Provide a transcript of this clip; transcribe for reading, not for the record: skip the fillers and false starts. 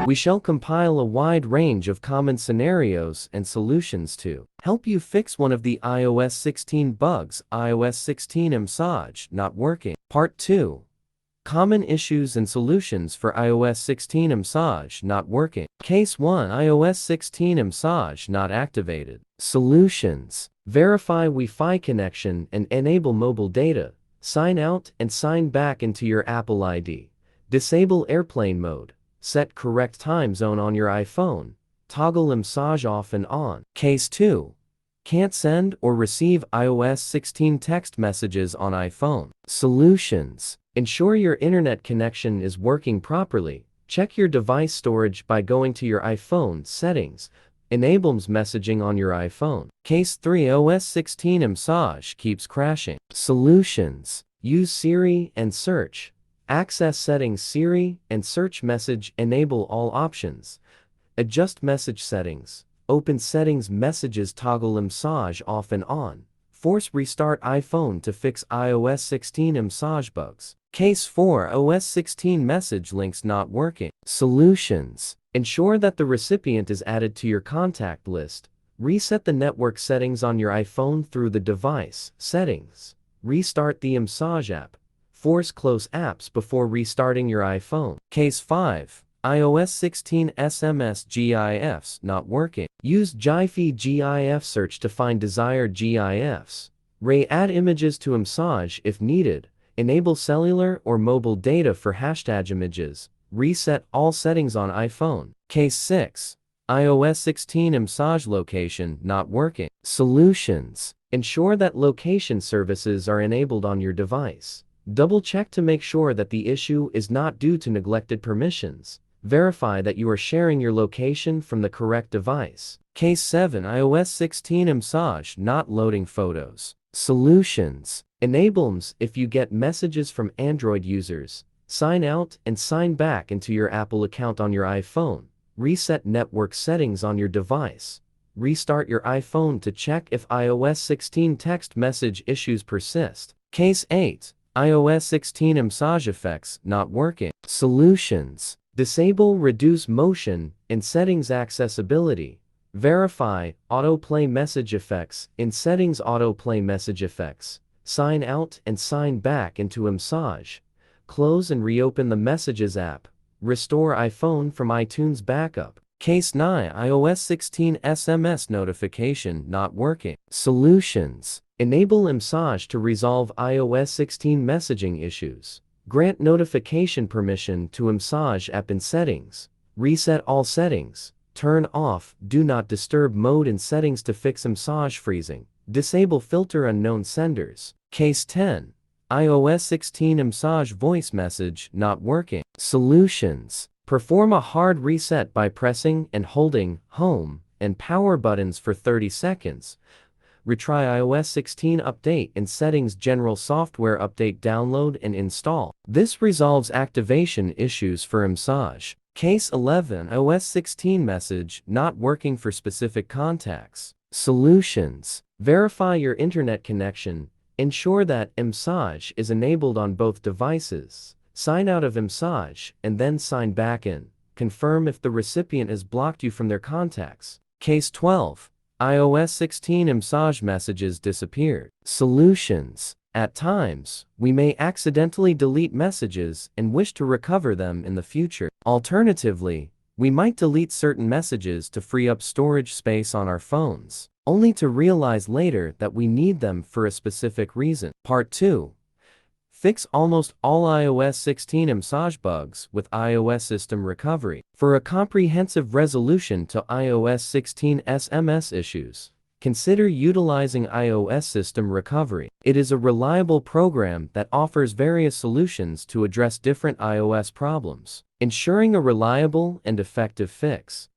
We shall compile a wide range of common scenarios and solutions to help you fix one of the iOS 16 bugs. iOS 16 iMessage not working. Part 2. Common issues and solutions for iOS 16 iMessage not working. Case 1. iOS 16 iMessage not activated. Solutions: verify Wi-Fi connection and enable mobile data. Sign out and sign back into your Apple ID. Disable airplane mode. Set correct time zone on your iPhone. Toggle iMessage off and on. Case 2. Can't send or receive iOS 16 text messages on iPhone. Solutions: ensure your internet connection is working properly. Check your device storage by going to your iPhone settings. Enable messaging on your iPhone. Case 3. iOS 16 iMessage keeps crashing. Solutions: use Siri and search. Access settings. Siri and search message. Enable all options. Adjust message settings. Open settings messages. Toggle iMessage off and on. Force restart iPhone to fix iOS 16 iMessage bugs. Case 4. iOS 16 message links not working. Solutions: ensure that the recipient is added to your contact list. Reset the network settings on your iPhone through the device settings. Restart the iMessage app. Force close apps before restarting your iPhone. Case 5. iOS 16 SMS GIFs not working. Use Giphy GIF search to find desired GIFs. Add images to iMessage if needed. Enable cellular or mobile data for hashtag images. Reset all settings on iPhone. Case 6. iOS 16 iMessage location not working. Solutions: ensure that location services are enabled on your device. Double check to make sure that the issue is not due to neglected permissions. Verify that you are sharing your location from the correct device. Case 7. iOS 16 iMessage not loading photos. Solutions: enable ms if you get messages from Android users. Sign out and sign back into your Apple account on your iPhone. Reset network settings on your device. Restart your iPhone to check if iOS 16 text message issues persist. Case 8. iOS 16 iMessage effects not working. Solutions: disable reduce motion in settings. Accessibility. Verify autoplay message effects in settings. Autoplay message effects. Sign out and sign back into iMessage. Close and reopen the Messages app. Restore iPhone from iTunes backup. Case 9. iOS 16 SMS notification not working. Solutions: enable iMessage to resolve iOS 16 messaging issues. Grant notification permission to iMessage app in settings. Reset all settings. Turn off Do Not Disturb mode in settings to fix iMessage freezing. Disable filter unknown senders. Case 10. iOS 16 iMessage voice message not working. Solutions: perform a hard reset by pressing and holding home and power buttons for 30 seconds. Retry iOS 16 update in settings. General software update. Download and install. This resolves activation issues for iMessage. Case 11. iOS 16 message not working for specific contacts. Solutions: verify your internet connection. Ensure that iMessage is enabled on both devices. Sign out of iMessage and then sign back in. Confirm if the recipient has blocked you from their contacts. Case 12. iOS 16 iMessage messages disappeared. Solutions: at times, we may accidentally delete messages and wish to recover them in the future. Alternatively, we might delete certain messages to free up storage space on our phones, only to realize later that we need them for a specific reason. Part 2. Fix almost all iOS 16 iMessage bugs with iOS system recovery. For a comprehensive resolution to iOS 16 SMS issues, consider utilizing iOS system recovery. It is a reliable program that offers various solutions to address different iOS problems, ensuring a reliable and effective fix.